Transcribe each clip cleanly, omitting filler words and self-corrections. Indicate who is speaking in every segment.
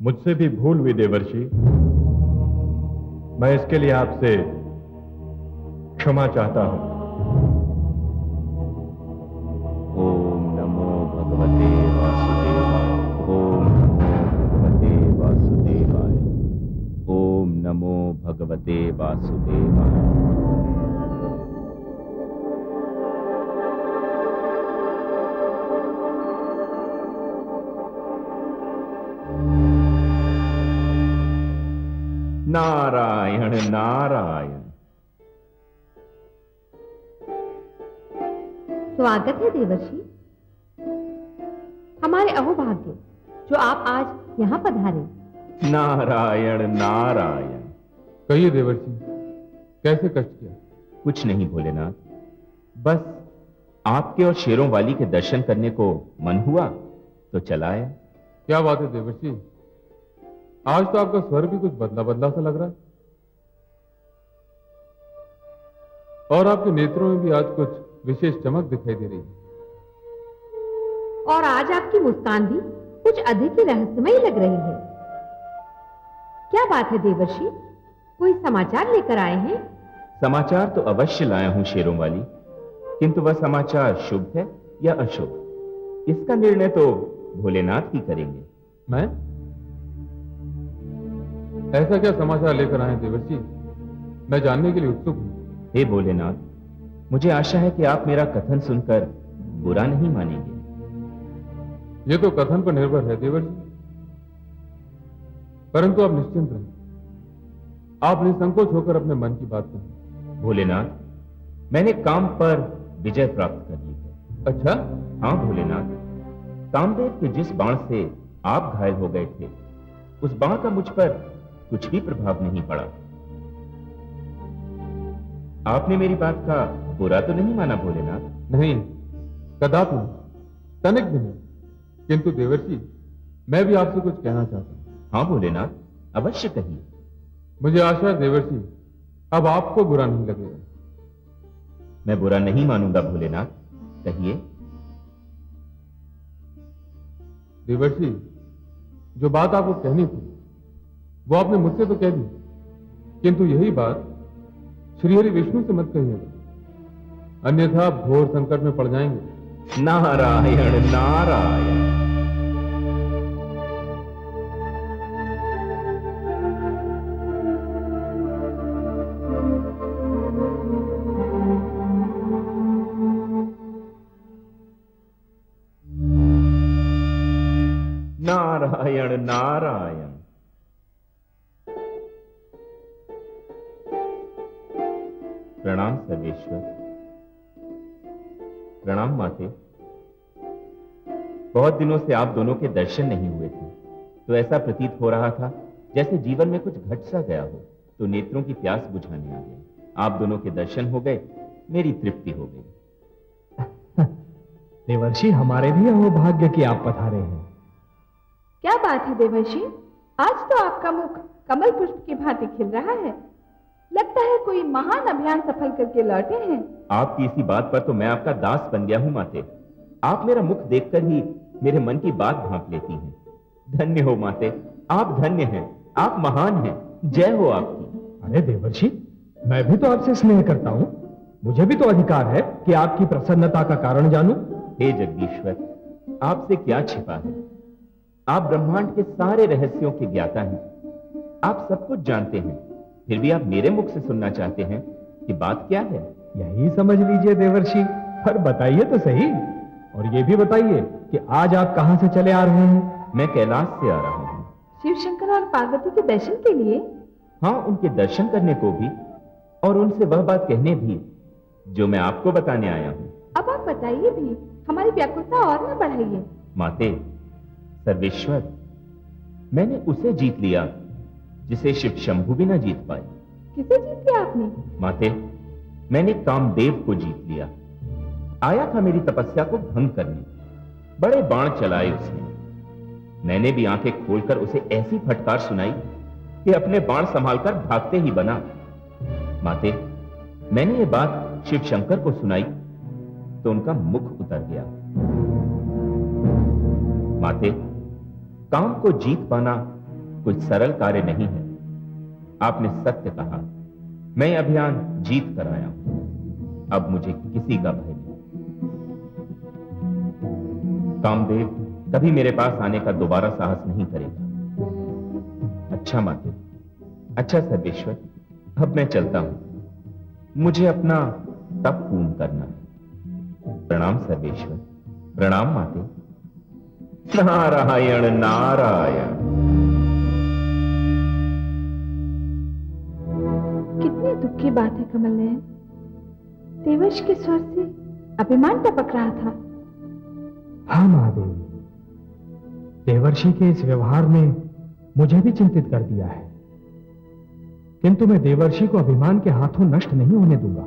Speaker 1: मुझसे भी भूल हुई देवर्षि। मैं इसके लिए आपसे क्षमा चाहता हूं।
Speaker 2: ओम नमो भगवते वासुदेवाय। ओम नमो भगवते वासुदेवाय। ओम नमो भगवते वासुदेवाय। नारायण नारायण।
Speaker 3: स्वागत है देवर्षि। हमारे अहोभाग्य जो आप आज यहाँ पधारे।
Speaker 2: नारायण नारायण।
Speaker 1: कहिए देवर्षि, कैसे कष्ट किया?
Speaker 2: कुछ नहीं भोलेनाथ, बस आपके और शेरों वाली के दर्शन करने को मन हुआ तो चला आया।
Speaker 1: क्या बात है देवर्षि, आज तो आपका स्वर भी कुछ बदला बदला सा लग रहा है, और आपके नेत्रों में भी आज कुछ विशेष चमक दिखाई दे रही है।
Speaker 3: और आज आपकी मुस्कान भी कुछ अधिक ही रहस्यमयी लग रही है। क्या बात है देवर्षि, कोई समाचार लेकर आए हैं?
Speaker 2: समाचार तो अवश्य लाया हूं शेरों वाली, किंतु वह समाचार शुभ है या अशुभ, इसका निर्णय तो भोलेनाथ ही करेंगे।
Speaker 1: मैं? ऐसा क्या समाचार लेकर आए देवर्षि? मैं जानने के लिए उत्सुक हूं।
Speaker 2: हे भोलेनाथ, मुझे आशा है कि आप मेरा कथन सुनकर बुरा नहीं मानेंगे।
Speaker 1: यह तो कथन पर निर्भर है देवर्षि, परंतु आप निश्चिंत रहें, आप निसंकोच होकर अपने मन की बात कहें।
Speaker 2: भोलेनाथ, मैंने काम पर विजय प्राप्त कर ली है।
Speaker 1: अच्छा?
Speaker 2: हाँ भोलेनाथ, कामदेव के जिस बाण से आप घायल हो गए थे, उस बाण का मुझ पर कुछ भी प्रभाव नहीं पड़ा। आपने मेरी बात का बुरा तो नहीं माना भोलेनाथ?
Speaker 1: नहीं, कदापि नहीं, तनिक भी नहीं। किंतु देवर्षि, मैं भी आपसे कुछ कहना चाहता हूं।
Speaker 2: हाँ भोलेनाथ, अवश्य कहिए।
Speaker 1: मुझे आशा है देवर्षि, अब आपको बुरा नहीं लगेगा।
Speaker 2: मैं बुरा नहीं मानूंगा भोलेनाथ, कहिए।
Speaker 1: देवर्षि, जो बात आपको कहनी थी वो आपने मुझसे तो कह दी, किंतु यही बात श्रीहरि विष्णु से मत कहिएगा, अन्यथा आप घोर संकट में पड़ जाएंगे।
Speaker 2: नारायण नारायण। नारायण नारायण। प्रणाम सर्वेश्वर। प्रणाम माते। बहुत दिनों से आप दोनों के दर्शन नहीं हुए थे, तो ऐसा प्रतीत हो रहा था जैसे जीवन में कुछ घट सा गया हो, तो नेत्रों की प्यास बुझाने आ गए। आप दोनों के दर्शन हो गए, मेरी तृप्ति हो गई।
Speaker 1: देवर्षि, हमारे भी अहोभाग्य कि आप पधारे हैं।
Speaker 4: क्या बात है देवर्षि, आज तो आपका मुख कमल पुष्प की भांति खिल रहा है। लगता है कोई महान अभियान सफल करके लौटे हैं।
Speaker 2: आपकी इसी बात पर तो मैं आपका दास बन गया हूं माते। आप मेरा मुख देखकर ही मेरे मन की बात भांप लेती हैं। धन्य हो माते, आप धन्य हैं, आप महान हैं, जय हो आपकी।
Speaker 1: अरे देवर्षि, मैं भी तो आपसे स्नेह करता हूं, मुझे भी तो अधिकार है कि आपकी प्रसन्नता का कारण जानूं।
Speaker 2: हे जगदीश्वर, आपसे क्या छिपा है? आप ब्रह्मांड के सारे रहस्यों के ज्ञाता हैं, आप सब कुछ जानते हैं, फिर भी आप मेरे मुख से सुनना चाहते हैं कि बात क्या है?
Speaker 1: यही समझ लीजिए देवर्षि, पर बताइए तो सही, और ये भी बताइए कि आज आप कहां से चले आ रहे हैं?
Speaker 2: मैं कैलाश से आ रहा हूं।
Speaker 4: शिव शंकर और पार्वती के दर्शन के लिए?
Speaker 2: हाँ, उनके दर्शन करने को भी, और उनसे वह बात कहने भी जो मैं आपको बताने आया हूं।
Speaker 4: अब आप बताइए भी, हमारी व्याकुलता और न बढ़ाइए।
Speaker 2: माते, सर्वेश्वर, मैंने उसे जीत लिया जिसे शिव शंभु भी ना जीत पाए।
Speaker 4: किसे जीत लिया आपने?
Speaker 2: माते, मैंने कामदेव को जीत लिया। आया था मेरी तपस्या को भंग करने, बड़े बाण चलाए उसने। मैंने भी आंखें खोलकर उसे ऐसी फटकार सुनाई कि अपने बाण संभालकर भागते ही बना। माते, मैंने ये बात शिव शंकर को सुनाई तो उनका मुख उतर गया। माते, काम को जीत पाना कुछ सरल कार्य नहीं है। आपने सत्य कहा, मैं यह अभियान जीत कर आया हूं। अब मुझे किसी का भय नहीं। कामदेव कभी मेरे पास आने का दोबारा साहस नहीं करेगा। अच्छा माते, अच्छा सर्वेश्वर, अब मैं चलता हूं। मुझे अपना तप पूर्ण करना है। प्रणाम सर्वेश्वर, प्रणाम माते। नारायण नारायण।
Speaker 4: कितनी दुख की बात है कमल नयन। देवर्ष के स्वर से अभिमान टपक रहा था।
Speaker 5: हाँ महादेवी, देवर्षि के इस व्यवहार ने मुझे भी चिंतित कर दिया है, किंतु मैं देवर्षि को अभिमान के हाथों नष्ट नहीं होने दूंगा।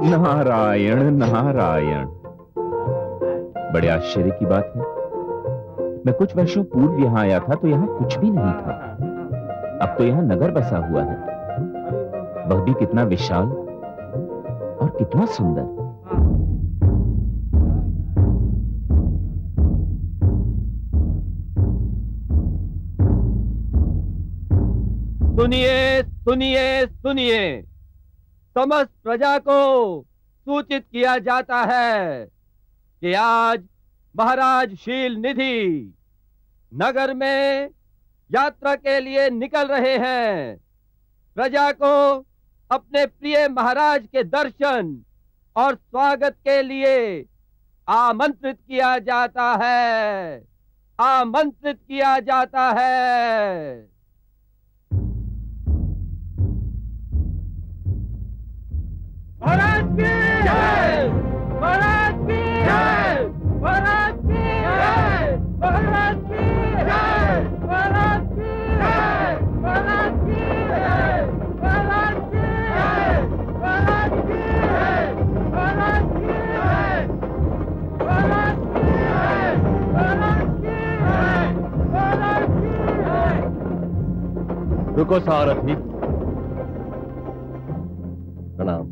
Speaker 2: नारायण नारायण। बड़े आश्चर्य की बात है, मैं कुछ वर्षों पूर्व यहां आया था तो यहां कुछ भी नहीं था। अब तो यहां नगर बसा हुआ है, वह भी कितना विशाल और कितना सुंदर।
Speaker 6: सुनिए सुनिए सुनिए, समस्त प्रजा को सूचित किया जाता है कि आज महाराज शील निधि नगर में यात्रा के लिए निकल रहे हैं। प्रजा को अपने प्रिय महाराज के दर्शन और स्वागत के लिए आमंत्रित किया जाता है, आमंत्रित किया जाता है। महाराज की जय, महाराज की जय, महाराज की जय, महाराज की जय, महाराज की जय, महाराज की जय, महाराज की जय, महाराज की जय, महाराज की जय, महाराज की जय, महाराज की जय, महाराज की जय।
Speaker 7: रुको सारथी, प्रणाम।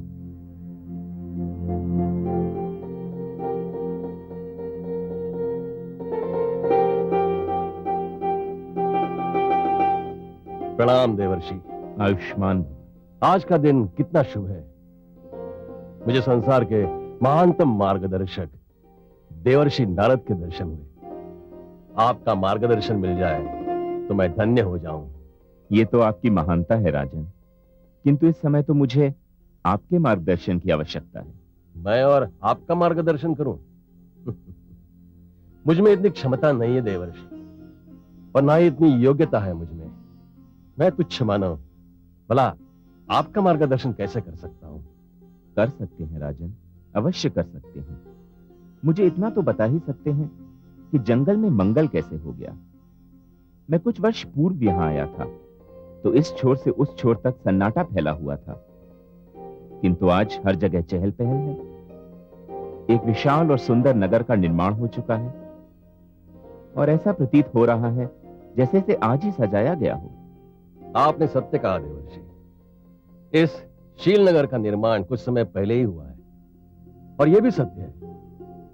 Speaker 7: प्रणाम देवर्षि।
Speaker 2: आयुष्मान।
Speaker 7: आज का दिन कितना शुभ है। मुझे संसार के महानतम मार्गदर्शक देवर्षि नारद के दर्शन हुए। आपका मार्गदर्शन मिल जाए तो मैं धन्य हो जाऊं।
Speaker 2: ये तो आपकी महानता है राजन, किंतु इस समय तो मुझे आपके मार्गदर्शन की आवश्यकता है।
Speaker 7: मैं और आपका मार्गदर्शन करूं? मुझ में इतनी क्षमता नहीं है देवर्षि, और ना ही इतनी योग्यता है मुझ में। मैं तुच्छ मानव, भला आपका मार्गदर्शन कैसे कर सकता हूं?
Speaker 2: कर सकते हैं राजन, अवश्य कर सकते हैं। मुझे इतना तो बता ही सकते हैं कि जंगल में मंगल कैसे हो गया। मैं कुछ वर्ष पूर्व यहां आया था तो इस छोर से उस छोर तक सन्नाटा फैला हुआ था, किंतु आज हर जगह चहल पहल है। एक विशाल और सुंदर नगर का निर्माण हो चुका है और ऐसा प्रतीत हो रहा है जैसे इसे आज ही सजाया गया हो।
Speaker 7: आपने सत्य कहा देवर्षि। इस शीलनगर का निर्माण कुछ समय पहले ही हुआ है, और यह भी सत्य है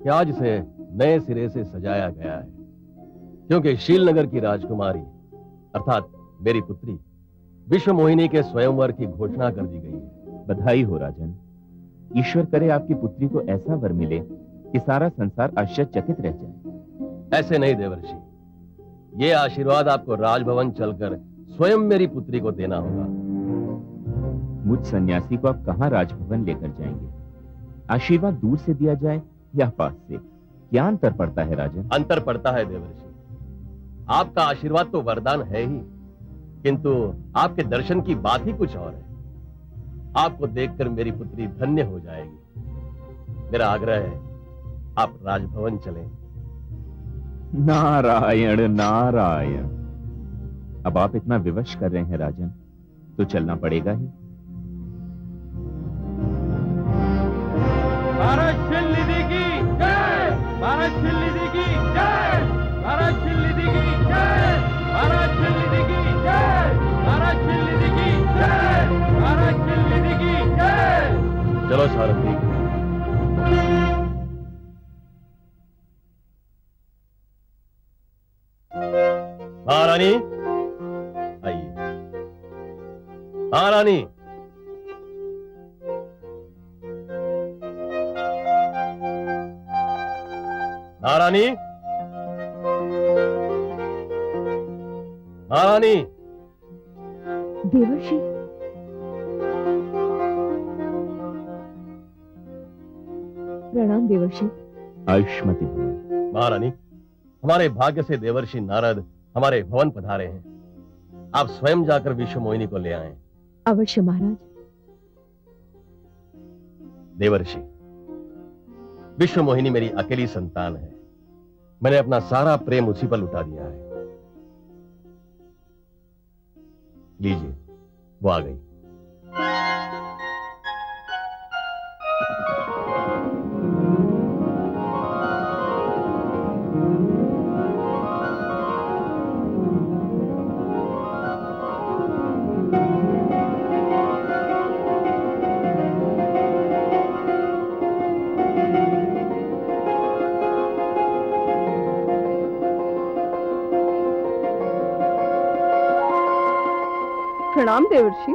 Speaker 7: कि आज इसे नए सिरे से सजाया गया है, क्योंकि शीलनगर की राजकुमारी अर्थात मेरी पुत्री विश्वमोहिनी के स्वयंवर की घोषणा कर दी गई है।
Speaker 2: बधाई हो राजन। ईश्वर करे आपकी पुत्री को ऐसा वर मिले कि सारा संसार आश्चर्यचकित रह जाए।
Speaker 7: ऐसे नहीं देवर्षि, ये आशीर्वाद आपको राजभवन चलकर स्वयं मेरी पुत्री को देना होगा।
Speaker 2: मुझ सन्यासी को आप कहां राजभवन लेकर जाएंगे? आशीर्वाद दूर से दिया जाए या पास से, क्या अंतर पड़ता है राजन?
Speaker 7: अंतर पड़ता है देवर्षि। आपका आशीर्वाद तो वरदान है ही, किंतु आपके दर्शन की बात ही कुछ और है। आपको देखकर मेरी पुत्री धन्य हो जाएगी। मेरा आग्रह है, आप राजभवन चलें।
Speaker 2: नारायण नारायण। अब आप इतना विवश कर रहे हैं राजन, तो चलना पड़ेगा ही।
Speaker 6: भारत निधि की जय, भारत निधि की जय, भारत निधि की जय, भारत निधि की जय, भारत निधि की जय, भारत निधि की जय।
Speaker 7: चलो सारथी। महारानी आइए। महारानी, महारानी, महारानी।
Speaker 4: देवर्षि, प्रणाम देवर्षि।
Speaker 2: आयुष्मती भवन।
Speaker 7: महारानी, हमारे भाग्य से देवर्षि नारद हमारे भवन पधारे हैं। आप स्वयं जाकर विश्व मोहिनी को ले आए।
Speaker 4: अवश्य महाराज।
Speaker 7: देवर्षि, विश्व मोहिनी मेरी अकेली संतान है। मैंने अपना सारा प्रेम उसी पर लुटा दिया है। लीजिए, वो आ गई।
Speaker 4: प्रणाम देवर्षि।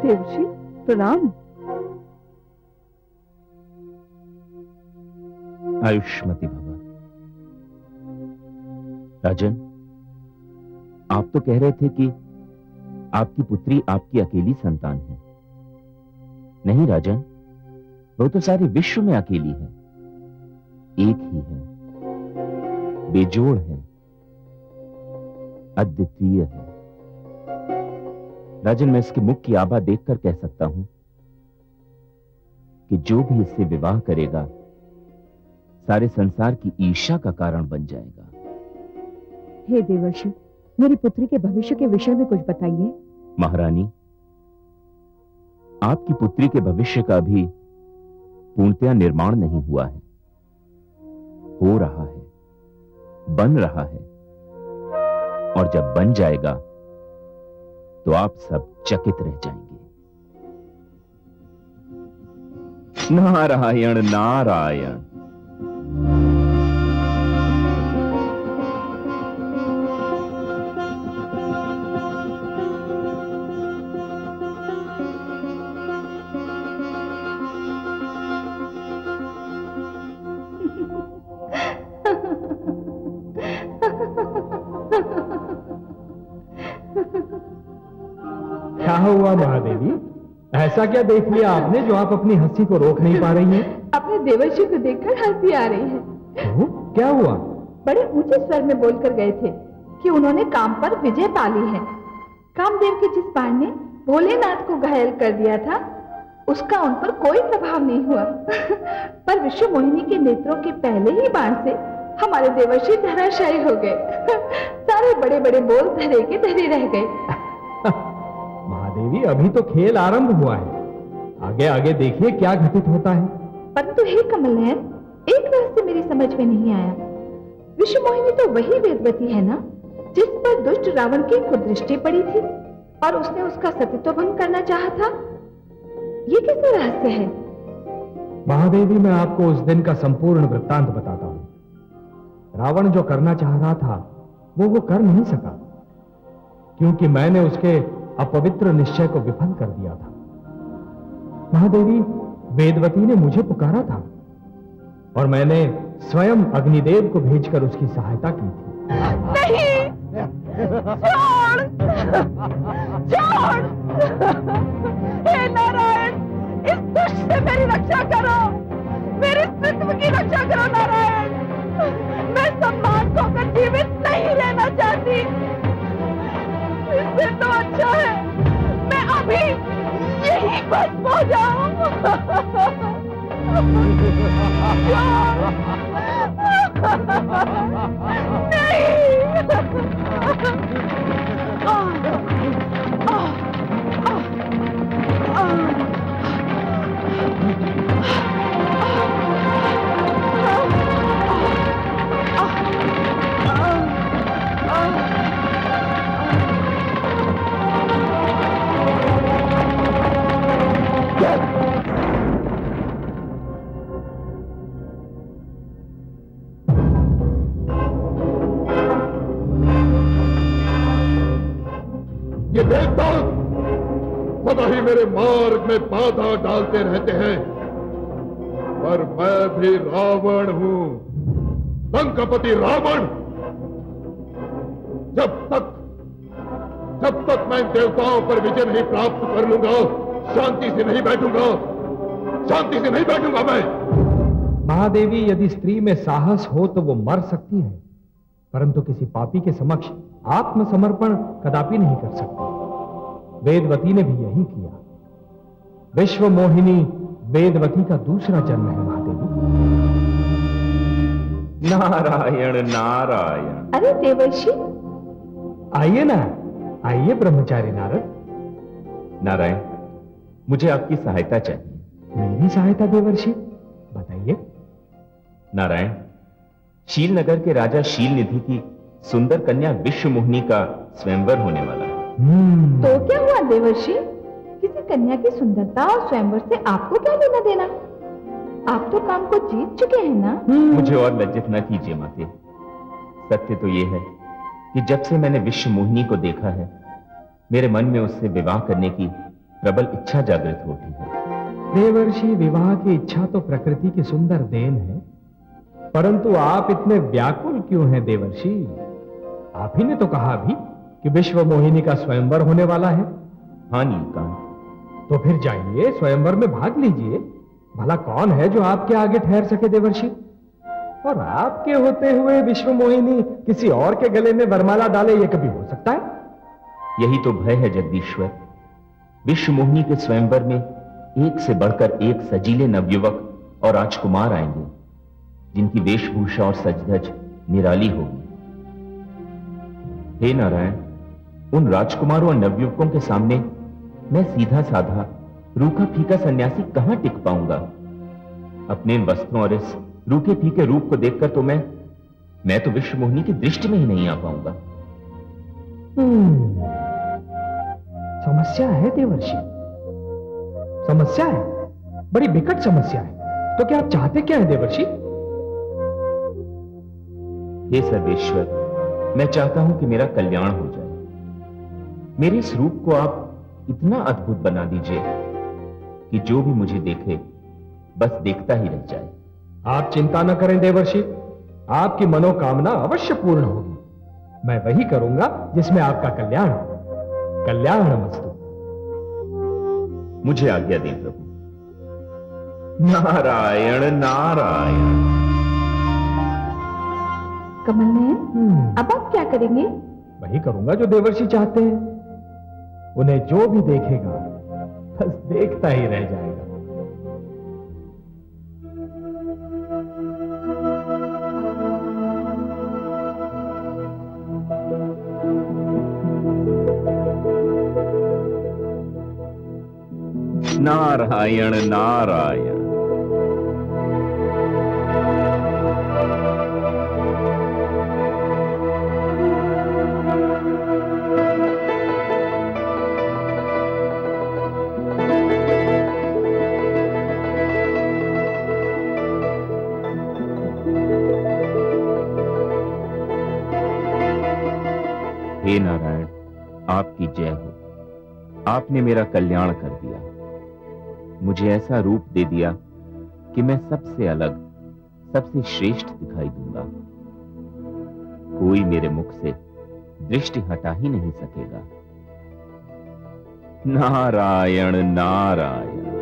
Speaker 4: देवर्षि प्रणाम।
Speaker 2: आयुष्मती भवन। राजन, आप तो कह रहे थे कि आपकी पुत्री आपकी अकेली संतान है। नहीं राजन, वो तो सारे विश्व में अकेली है। एक ही है, बेजोड़ है, अद्वितीय है। राजन, मैं इसके मुख की आभा देखकर कह सकता हूं कि जो भी इससे विवाह करेगा सारे संसार की ईर्ष्या का कारण बन जाएगा।
Speaker 4: हे देवर्षि, मेरी पुत्री के भविष्य के विषय में कुछ बताइए।
Speaker 2: महारानी, आपकी पुत्री के भविष्य का अभी पूर्णतया निर्माण नहीं हुआ है। हो रहा है, बन रहा है, और जब बन जाएगा तो आप सब चकित रह जाएंगे। नारायण नारायण।
Speaker 5: क्या हुआ महादेवी? ऐसा क्या देख लिया आपने जो आप अपनी हंसी को रोक नहीं पा रही हैं?
Speaker 4: अपने देवर्षि को देखकर हंसी आ रही है।
Speaker 5: तो क्या हुआ?
Speaker 4: बड़े ऊंचे स्वर में बोलकर गए थे कि उन्होंने काम पर विजय पा ली है। कामदेव के जिस बाण ने भोलेनाथ को घायल कर दिया था, उसका उन पर कोई प्रभाव नहीं हुआ। पर विश्व मोहिनी के नेत्रों के पहले ही बाण से हमारे देवर्षि धराशायी हो गए। सारे बड़े बड़े बोल धरे के धरे रह गए।
Speaker 5: महादेवी, अभी तो खेल आरंभ हुआ है, आगे आगे देखिए क्या घटित होता है।
Speaker 4: परंतु हे कमलनयन, एक रहस्य मेरी समझ में नहीं आया। विश्व मोहिनी तो वही वेदवती है ना, जिस पर दुष्ट रावण की कुदृष्टि पड़ी थी और उसने उसका सतीत्व भंग करना चाहा था। ये कैसा रहस्य है?
Speaker 5: महादेवी, मैं आपको उस दिन का संपूर्ण वृत्तांत बताता हूं। रावण जो करना चाह रहा था वो कर नहीं सका, क्योंकि मैंने उसके अपवित्र निश्चय को विफल कर दिया था। महादेवी, वेदवती ने मुझे पुकारा था और मैंने स्वयं अग्निदेव को भेजकर उसकी सहायता की थी।
Speaker 4: नहीं, छोड़, छोड़। हे नारायण, इस दुष्ट से मेरी रक्षा करो, मेरे अस्तित्व की रक्षा करो नारायण। मैं सम्मान खोकर जीवित नहीं रहना चाहती। इससे तो अच्छा है मैं अभी यही भस्म हो जाऊं।
Speaker 1: ये देवता सदा ही मेरे मार्ग में बाधा डालते रहते हैं, पर मैं भी रावण हूं, लंकापति रावण। जब तक मैं देवताओं पर विजय नहीं प्राप्त कर लूंगा, शांति से नहीं बैठूंगा, शांति से नहीं बैठूंगा मैं।
Speaker 5: महादेवी, यदि स्त्री में साहस हो तो वो मर सकती है, परंतु किसी पापी के समक्ष आत्मसमर्पण कदापि नहीं कर सकती। वेदवती ने भी यही किया। विश्व मोहिनी वेदवती का दूसरा जन्म है महादेवी।
Speaker 2: नारायण नारायण।
Speaker 4: अरे देवर्षि,
Speaker 5: आइए ना, आइए ब्रह्मचारी नारद।
Speaker 2: नारायण, मुझे आपकी सहायता चाहिए।
Speaker 5: मेरी सहायता देवर्षि? बताइए।
Speaker 2: नारायण, शीलनगर के राजा शीलनिधि की सुंदर कन्या विश्व मोहिनी का स्वयंवर होने वाला है।
Speaker 4: तो क्या हुआ देवर्षि? किसी कन्या की सुंदरता और स्वयंवर से आपको क्या लेना देना? आप तो काम को जीत चुके हैं ना?
Speaker 2: मुझे और लज्जित न कीजिए माते। सत्य तो यह है कि जब से मैंने विश्व मोहिनी को देखा है, मेरे मन में उससे विवाह करने की प्रबल इच्छा जागृत होती है।
Speaker 5: देवर्षि, विवाह की इच्छा तो प्रकृति की सुंदर देन है, परंतु आप इतने व्याकुल क्यों हैं देवर्षि? आप ही ने तो कहा अभी कि विश्व मोहिनी का स्वयंवर होने वाला है।
Speaker 2: हाँ नीलकांत।
Speaker 5: तो फिर जाइए, स्वयंवर में भाग लीजिए। भला कौन है जो आपके आगे ठहर सके देवर्षि? और आपके होते हुए विश्व मोहिनी किसी और के गले में वरमाला डाले, ये कभी हो सकता है?
Speaker 2: यही तो भय है जगदीश्वर। विश्व मोहिनी के स्वयंवर में एक से बढ़कर एक सजीले नवयुवक और राजकुमार आएंगे, जिनकी वेशभूषा और सजधज निराली होगी। हे नारायण, उन राजकुमारों और नवयुवकों के सामने मैं सीधा साधा रूखा फीका सन्यासी कहां टिक पाऊंगा? अपने इन वस्त्रों और इस रूखे फीके रूप को देखकर तो मैं तो विश्व मोहिनी की दृष्टि में ही नहीं आ पाऊंगा।
Speaker 5: समस्या है देवर्षि, समस्या है, बड़ी विकट समस्या है। तो क्या आप चाहते क्या है देवर्षि?
Speaker 2: हे सर्वेश्वर, मैं चाहता हूं कि मेरा कल्याण हो जाए। मेरे इस रूप को आप इतना अद्भुत बना दीजिए कि जो भी मुझे देखे बस देखता ही रह जाए।
Speaker 5: आप चिंता न करें देवर्षि, आपकी मनोकामना अवश्य पूर्ण होगी। मैं वही करूंगा जिसमें आपका कल्याण हो। कल्याणमस्तु।
Speaker 2: मुझे आज्ञा दें प्रभु। नारायण नारायण।
Speaker 4: कमल नयन, अब आप क्या करेंगे?
Speaker 5: वही करूंगा जो देवर्षि चाहते हैं। उन्हें जो भी देखेगा बस देखता ही रह जाएगा।
Speaker 2: नारायण नारायण। हे नारायण, आपकी जय हो। आपने मेरा कल्याण कर दिया। मुझे ऐसा रूप दे दिया कि मैं सबसे अलग, सबसे श्रेष्ठ दिखाई दूंगा। कोई मेरे मुख से दृष्टि हटा ही नहीं सकेगा। नारायण नारायण।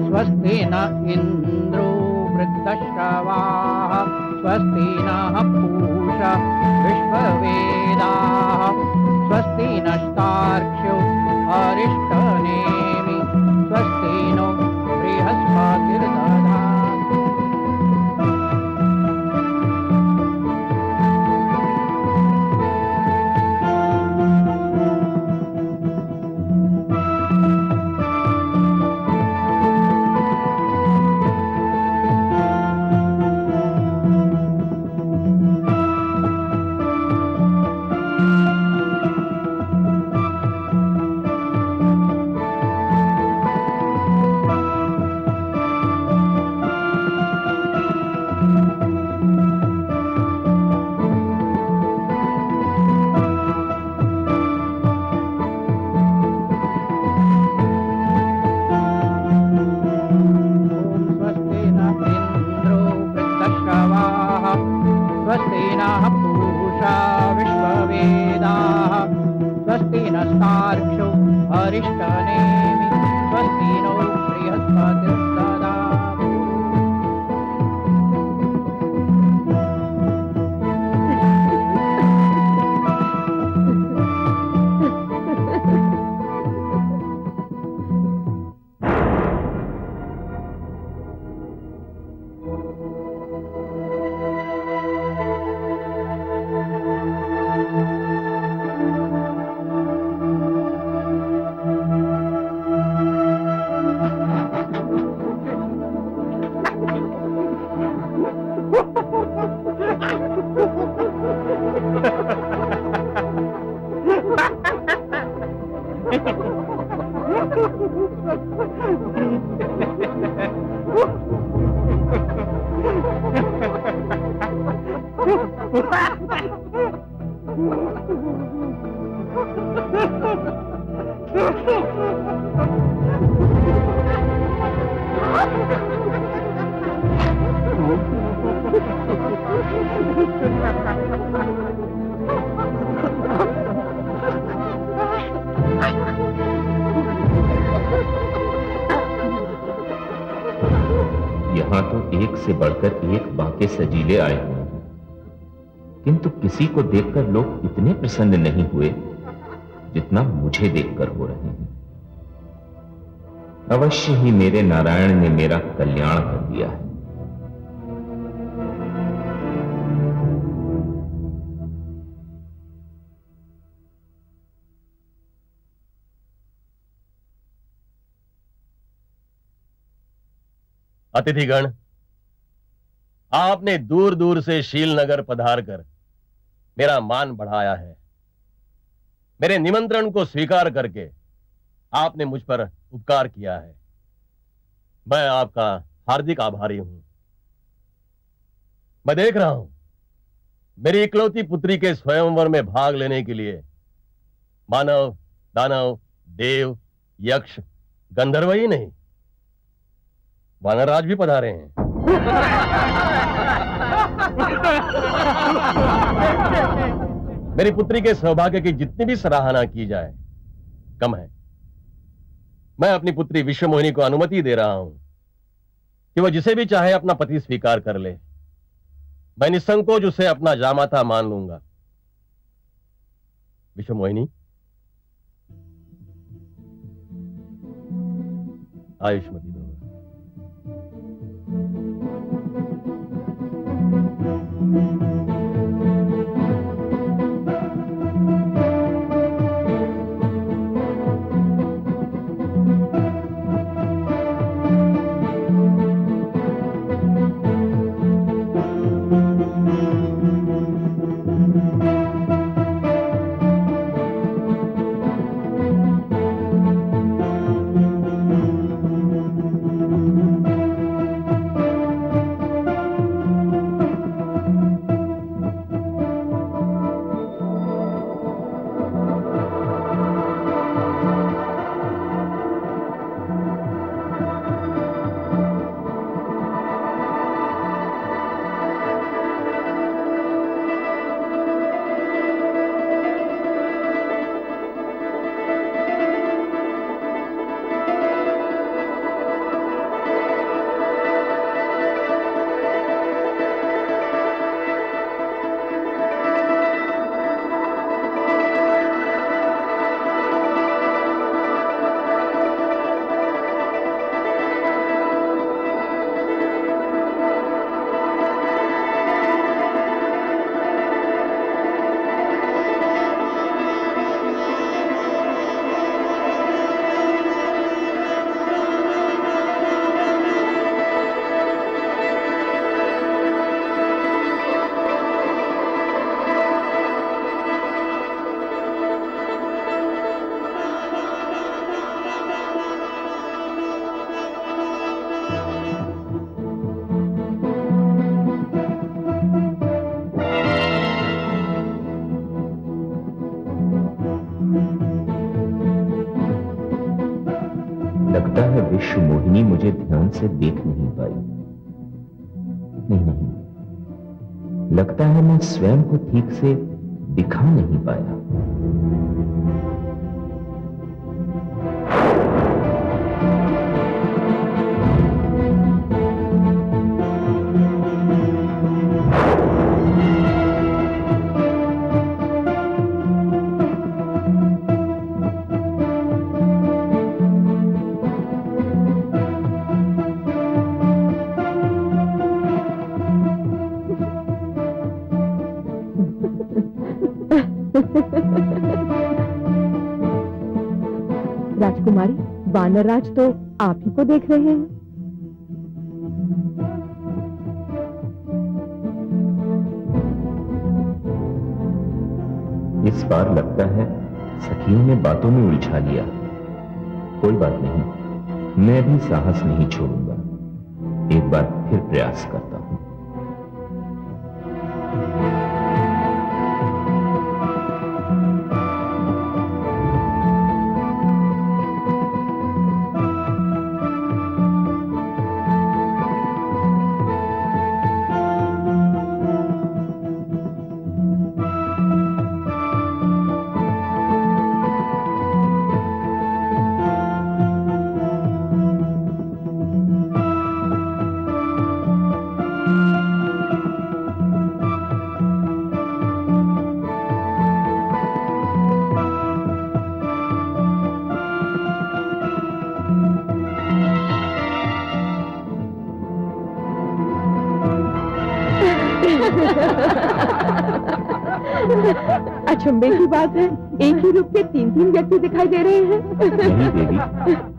Speaker 8: स्वस्ति न इंद्रो वृद्धश्रवाः स्वस्ति नः पूषा विश्ववेदाः स्वस्ति नस्तार्क्ष्यो अरिष्टनेमि स्वस्ति नो बृहस्पतिर्दधातु। स्वस्ति नः पूषा विश्ववेदाः स्वस्ति नस्तार्क्ष्यो अरिष्टनेमि स्वस्ति नो बृहस्पतिर्दधातु।
Speaker 2: यहां तो एक से बढ़कर एक बाके सजीले आए हुए हैं, किंतु किसी को देखकर लोग इतने प्रसन्न नहीं हुए जितना मुझे देखकर हो रहे हैं। अवश्य ही मेरे नारायण ने मेरा कल्याण कर दिया है।
Speaker 7: अतिथिगण, आपने दूर दूर से शीलनगर पधार कर मेरा मान बढ़ाया है। मेरे निमंत्रण को स्वीकार करके आपने मुझ पर उपकार किया है। मैं आपका हार्दिक आभारी हूं। मैं देख रहा हूं मेरी इकलौती पुत्री के स्वयंवर में भाग लेने के लिए मानव, दानव, देव, यक्ष, गंधर्व ही नहीं, वानरराज भी पधारे हैं। मेरी पुत्री के सौभाग्य की जितनी भी सराहना की जाए कम है। मैं अपनी पुत्री विश्वमोहिनी को अनुमति दे रहा हूं कि वह जिसे भी चाहे अपना पति स्वीकार कर ले। मैं निसंकोच उसे अपना जामाता मान लूंगा। विश्वमोहिनी, आयुष्मती भव।
Speaker 2: लगता है विश्वमोहिनी मुझे ध्यान से देख नहीं पाई। नहीं, लगता है मैं स्वयं को ठीक से दिखा नहीं पाया।
Speaker 4: राजकुमारी, वानरराज तो आप ही को देख रहे हैं।
Speaker 2: इस बार लगता है सखियों ने बातों में उलझा लिया। कोई बात नहीं, मैं भी साहस नहीं छोड़ूंगा। एक बार फिर प्रयास करता हूं।
Speaker 4: अचंभे की बात है, एक ही रूप के तीन तीन व्यक्ति दिखाई दे रहे हैं।
Speaker 2: नहीं देवी,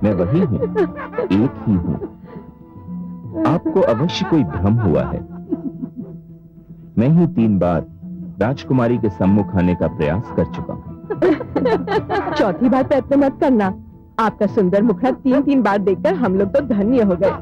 Speaker 2: मैं वही हूँ, एक ही हूँ। आपको अवश्य कोई भ्रम हुआ है। मैं ही 3 बार राजकुमारी के सम्मुख आने का प्रयास कर चुका हूँ।
Speaker 4: चौथी बार प्रयत्न मत करना। आपका सुंदर मुखड़ा 3 बार देखकर हम लोग तो धन्य हो गए।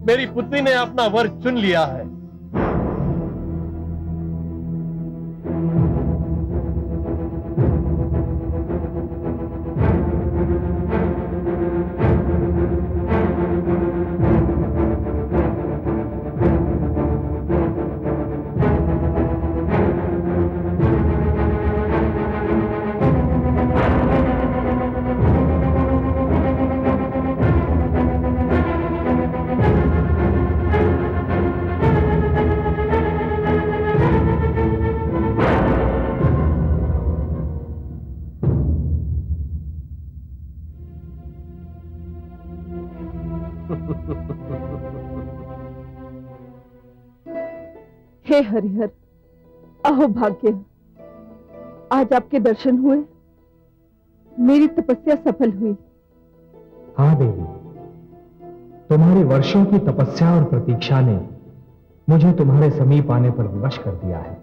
Speaker 9: मेरी पुत्री ने अपना वर चुन लिया है।
Speaker 4: हे हरिहर, अहो भाग्य, आज आपके दर्शन हुए, मेरी तपस्या सफल हुई।
Speaker 5: हाँ देवी, तुम्हारी वर्षों की तपस्या और प्रतीक्षा ने मुझे तुम्हारे समीप आने पर विवश कर दिया है।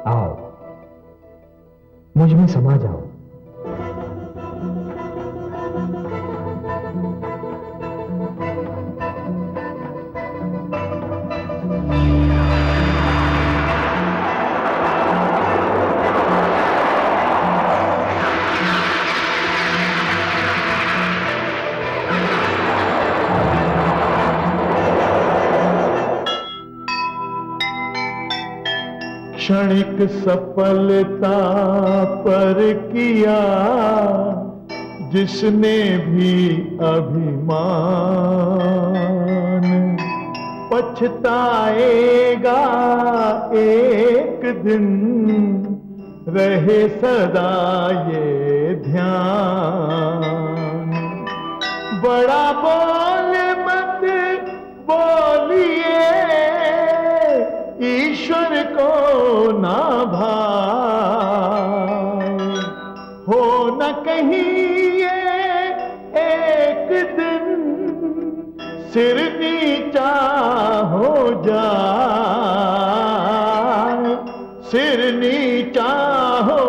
Speaker 5: आओ, मुझ में समा जाओ।
Speaker 10: क्षणिक सफलता पर किया जिसने भी अभिमान, पछताएगा एक दिन, रहे सदा ये ध्यान। बड़ा बोल मत बोलिए, ईश्वर को ना भाए, हो न कहीं ये एक दिन सिर नीचा हो जाए, सिर नीचा हो